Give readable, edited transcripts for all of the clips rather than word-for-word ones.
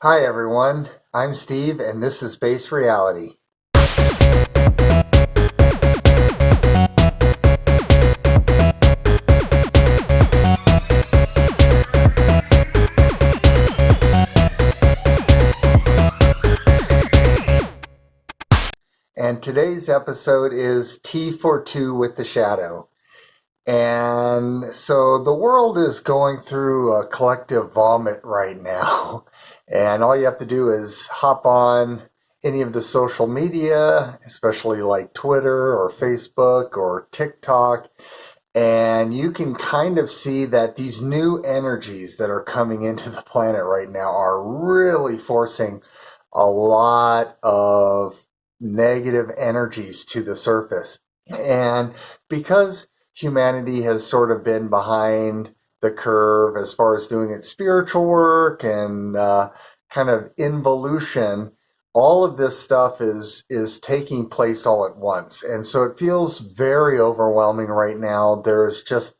Hi everyone, I'm Steve and this is Base Reality. And today's episode is T for Two with the Shadow. And so the world is going through a collective vomit right now. And all you have to do is hop on any of the social media, especially like Twitter or Facebook or TikTok, and you can kind of see that these new energies that are coming into the planet right now are really forcing a lot of negative energies to the surface. And because humanity has sort of been behind the curve as far as doing its spiritual work and kind of involution, all of this stuff is taking place all at once, and so it feels very overwhelming right now. There's just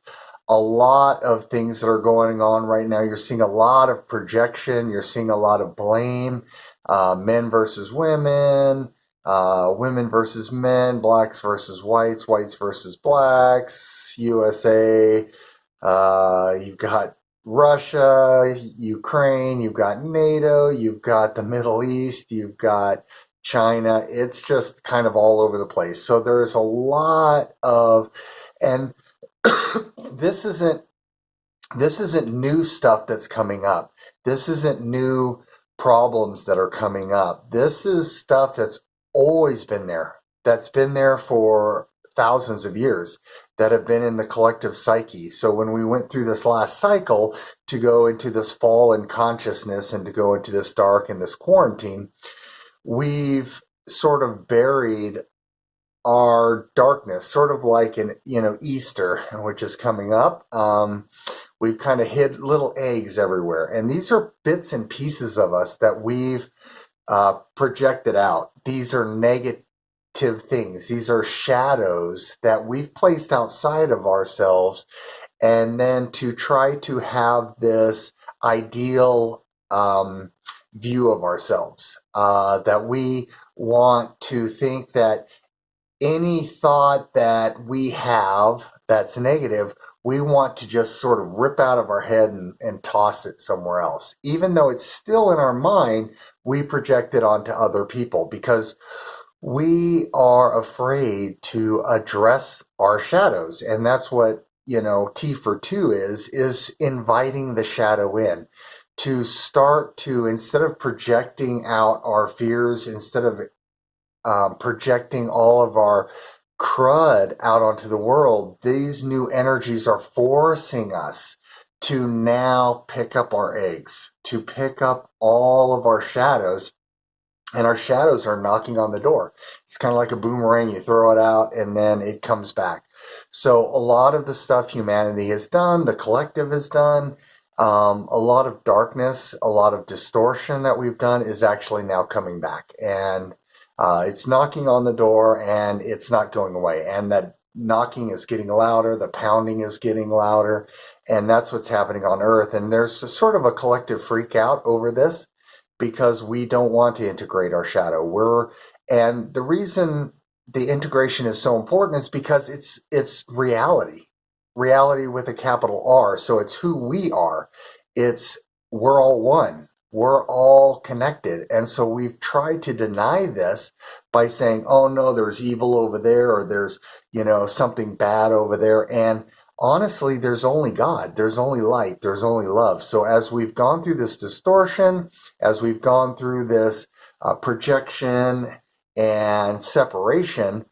a lot of things that are going on right now. You're seeing a lot of projection, you're seeing a lot of blame, men versus women, women versus men, blacks versus whites, whites versus blacks, USA. You've got Russia, Ukraine, you've got NATO, you've got the Middle East, you've got China. It's just kind of all over the place. So there's a lot of, and this isn't this isn't new stuff that's coming up. This isn't new problems that are coming up. This is stuff that's always been there. That's been there for thousands of years, that have been in the collective psyche. So when we went through this last cycle to go into this fall in consciousness and to go into this dark and this quarantine, we've sort of buried our darkness, sort of like in Easter, which is coming up. We've kind of hid little eggs everywhere, and these are bits and pieces of us that we've projected out. These are negative things. These are shadows that we've placed outside of ourselves, and then to try to have this ideal view of ourselves, that we want to think that any thought that we have that's negative, we want to just sort of rip out of our head and toss it somewhere else. Even though it's still in our mind, we project it onto other people because we are afraid to address our shadows. And that's what, T for two is inviting the shadow in to start to, instead of projecting out our fears, instead of projecting all of our crud out onto the world, these new energies are forcing us to now pick up our eggs, to pick up all of our shadows, and our shadows are knocking on the door. It's kind of like a boomerang. You throw it out and then it comes back. So a lot of the stuff humanity has done, the collective has done, a lot of darkness, a lot of distortion that we've done is actually now coming back. And it's knocking on the door and it's not going away. And that knocking is getting louder, the pounding is getting louder, and that's what's happening on Earth. And there's sort of a collective freak out over this because we don't want to integrate our shadow. And the reason the integration is so important is because it's reality. Reality with a capital R. So it's who we are. It's we're all one. We're all connected. And so we've tried to deny this by saying, oh no, there's evil over there, or there's, something bad over there. And honestly, there's only God, there's only light, there's only love. So as we've gone through this distortion, as we've gone through this projection and separation,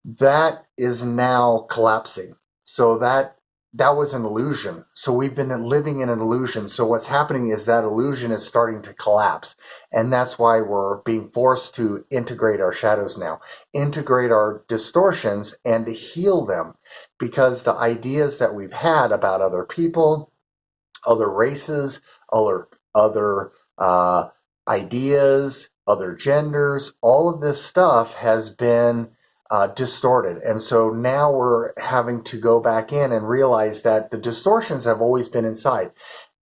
that is now collapsing. So that was an illusion. So we've been living in an illusion. So what's happening is that illusion is starting to collapse. And that's why we're being forced to integrate our shadows now, integrate our distortions and to heal them. Because the ideas that we've had about other people, other races, other ideas, other genders, all of this stuff has been distorted. And so now we're having to go back in and realize that the distortions have always been inside.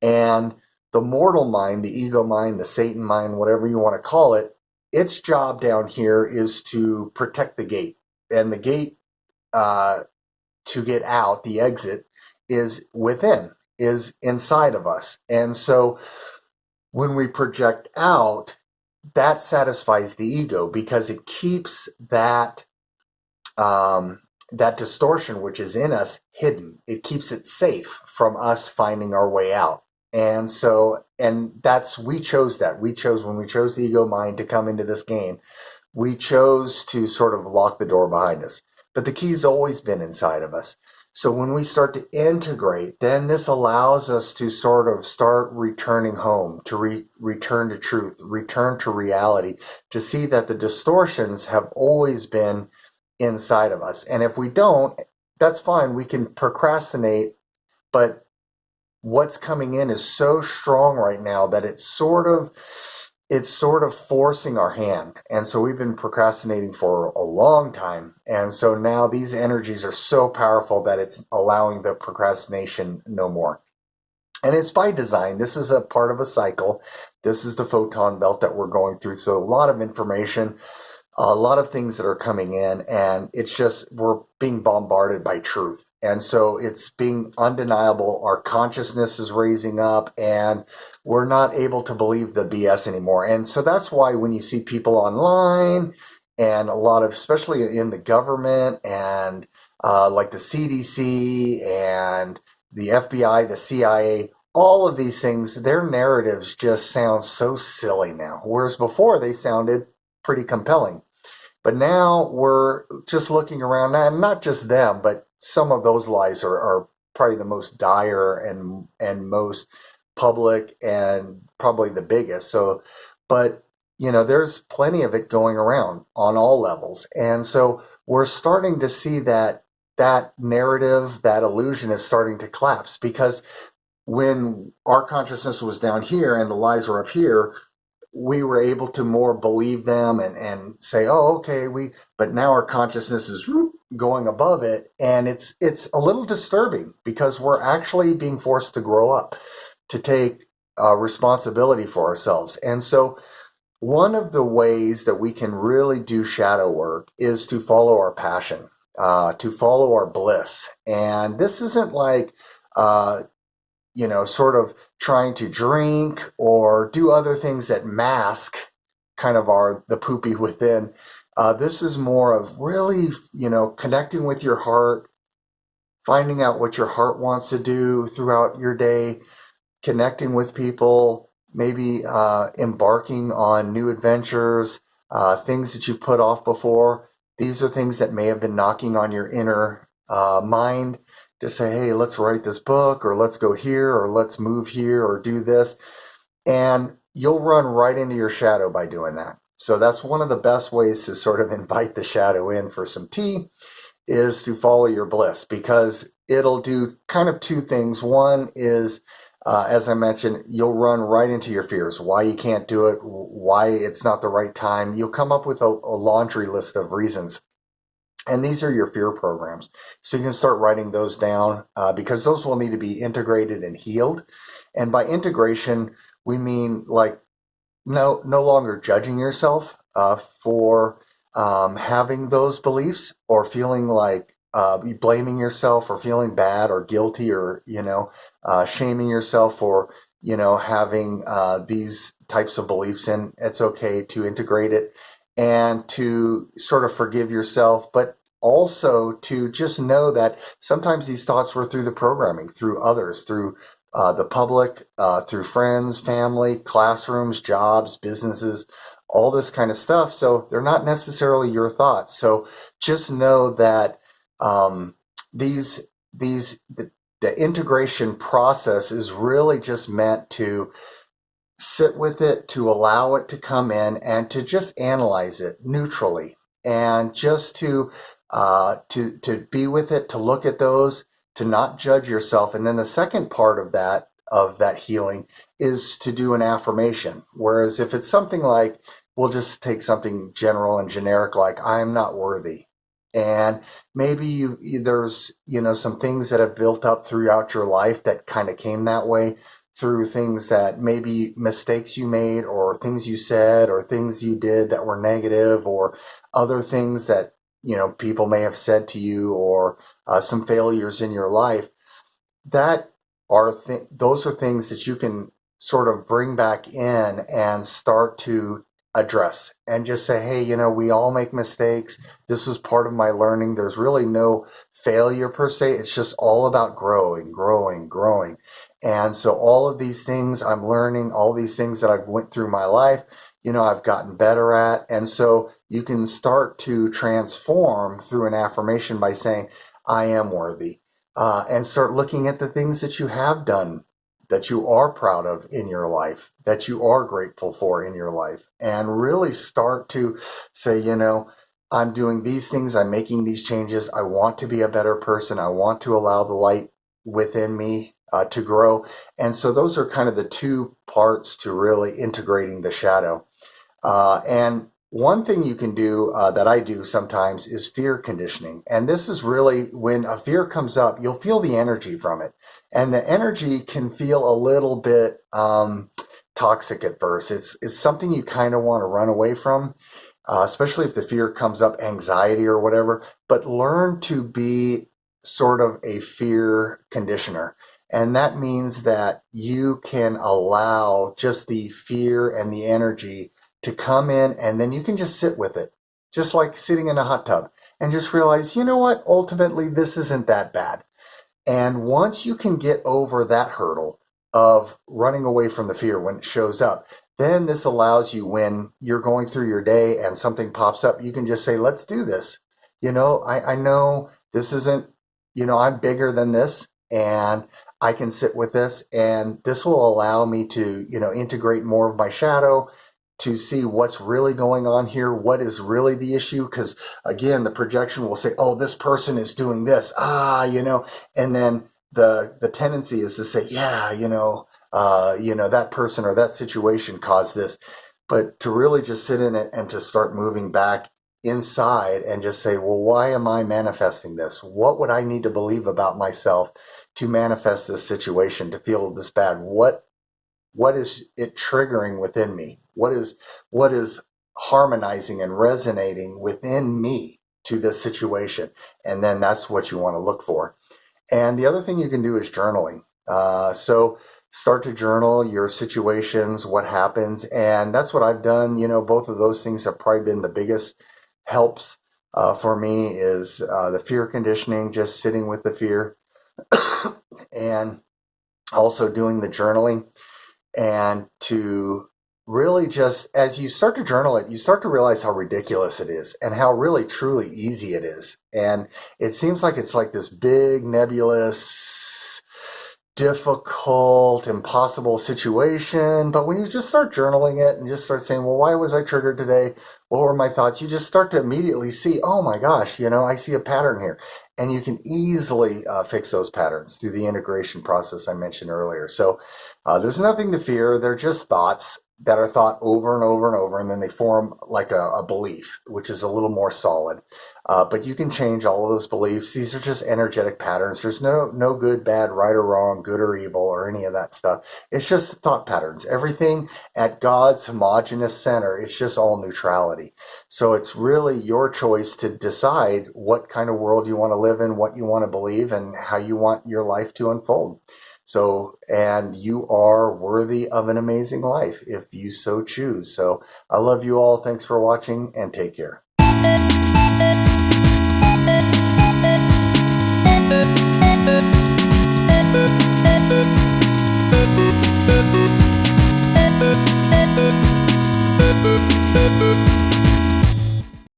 And the mortal mind, the ego mind, the Satan mind, whatever you want to call it, its job down here is to protect the gate. And the gate to get out, the exit, is within, is inside of us. And so when we project out, that satisfies the ego because it keeps that distortion which is in us hidden. It keeps it safe from us finding our way out. And so, and that's, we chose that. When we chose the ego mind to come into this game, we chose to sort of lock the door behind us. But the key's always been inside of us. So when we start to integrate, then this allows us to sort of start returning home, to return to truth, return to reality, to see that the distortions have always been inside of us. And if we don't, that's fine. We can procrastinate, but what's coming in is so strong right now that it's sort of forcing our hand. And so we've been procrastinating for a long time. And so now these energies are so powerful that it's allowing the procrastination no more. And it's by design. This is a part of a cycle. This is the photon belt that we're going through. So a lot of information, a lot of things that are coming in, and it's just, we're being bombarded by truth. And so it's being undeniable. Our consciousness is raising up and we're not able to believe the BS anymore. And so that's why when you see people online and a lot of, especially in the government and like the CDC and the FBI, the CIA, all of these things, their narratives just sound so silly now. Whereas before they sounded pretty compelling. But now we're just looking around, and not just them, but some of those lies are probably the most dire and most public and probably the biggest. So, but there's plenty of it going around on all levels. And so we're starting to see that narrative, that illusion is starting to collapse, because when our consciousness was down here and the lies were up here, we were able to more believe them and say, oh, okay, but now our consciousness is going above it. And it's a little disturbing because we're actually being forced to grow up, to take responsibility for ourselves. And so one of the ways that we can really do shadow work is to follow our passion, to follow our bliss. And this isn't like, sort of trying to drink or do other things that mask kind of the poopy within. This is more of really, connecting with your heart, finding out what your heart wants to do throughout your day, connecting with people, maybe embarking on new adventures, things that you've put off before. These are things that may have been knocking on your inner mind to say, hey, let's write this book, or let's go here, or let's move here, or do this. And you'll run right into your shadow by doing that. So that's one of the best ways to sort of invite the shadow in for some tea, is to follow your bliss, because it'll do kind of two things. One is, as I mentioned, you'll run right into your fears, why you can't do it, why it's not the right time. You'll come up with a laundry list of reasons. And these are your fear programs. So you can start writing those down, because those will need to be integrated and healed. And by integration, we mean like no longer judging yourself for having those beliefs, or feeling like blaming yourself, or feeling bad or guilty, or shaming yourself for having these types of beliefs in. It's okay to integrate it and to sort of forgive yourself, but also to just know that sometimes these thoughts were through the programming, through others, through the public, through friends, family, classrooms, jobs, businesses, all this kind of stuff. So they're not necessarily your thoughts. So just know that the integration process is really just meant to sit with it, to allow it to come in, and to just analyze it neutrally, and just to be with it, to look at those, to not judge yourself. And then the second part of that healing is to do an affirmation. Whereas if it's something like, we'll just take something general and generic, like I'm not worthy. And maybe there's some things that have built up throughout your life that kind of came that way. through things that maybe mistakes you made or things you said or things you did that were negative or other things that, people may have said to you or some failures in your life, that those are things that you can sort of bring back in and start to address and just say, hey, we all make mistakes. This was part of my learning. There's really no failure per se. It's just all about growing, growing, growing. And so all of these things I'm learning, all these things that I've went through my life, I've gotten better at. And so you can start to transform through an affirmation by saying, I am worthy. And start looking at the things that you have done, that you are proud of in your life, that you are grateful for in your life, and really start to say, I'm doing these things, I'm making these changes, I want to be a better person, I want to allow the light within me to grow. And so those are kind of the two parts to really integrating the shadow. And one thing you can do that I do sometimes is fear conditioning. And this is really when a fear comes up, you'll feel the energy from it. And the energy can feel a little bit toxic at first. It's something you kind of want to run away from, especially if the fear comes up, anxiety or whatever. But learn to be sort of a fear conditioner. And that means that you can allow just the fear and the energy to come in, and then you can just sit with it, just like sitting in a hot tub, and just realize, what, ultimately, this isn't that bad. And once you can get over that hurdle of running away from the fear when it shows up, then this allows you, when you're going through your day and something pops up, you can just say, let's do this. I know this isn't, I'm bigger than this, and I can sit with this, and this will allow me to, integrate more of my shadow, to see what's really going on here, what is really the issue. Because again, the projection will say, oh, this person is doing this, and then the tendency is to say, yeah, that person or that situation caused this. But to really just sit in it and to start moving back inside and just say, well, why am I manifesting this? What would I need to believe about myself to manifest this situation, to feel this bad? What is it triggering within me? What is harmonizing and resonating within me to this situation? And then that's what you want to look for. And the other thing you can do is journaling. So start to journal your situations, what happens. And that's what I've done. Both of those things have probably been the biggest helps for me, is the fear conditioning, just sitting with the fear, and also doing the journaling. And to really just, as you start to journal it, you start to realize how ridiculous it is and how really truly easy it is. And it seems like it's like this big, nebulous, difficult, impossible situation. But when you just start journaling it and just start saying, well, why was I triggered today? What were my thoughts? You just start to immediately see, oh my gosh, I see a pattern here. And you can easily fix those patterns through the integration process I mentioned earlier. So there's nothing to fear. They're just thoughts that are thought over and over and over, and then they form like a belief, which is a little more solid. But you can change all of those beliefs. These are just energetic patterns. There's no good, bad, right or wrong, good or evil, or any of that stuff. It's just thought patterns. Everything at God's homogeneous center, it's just all neutrality. So it's really your choice to decide what kind of world you want to live in, what you want to believe, and how you want your life to unfold. So, and you are worthy of an amazing life if you so choose. So I love you all. Thanks for watching, and take care.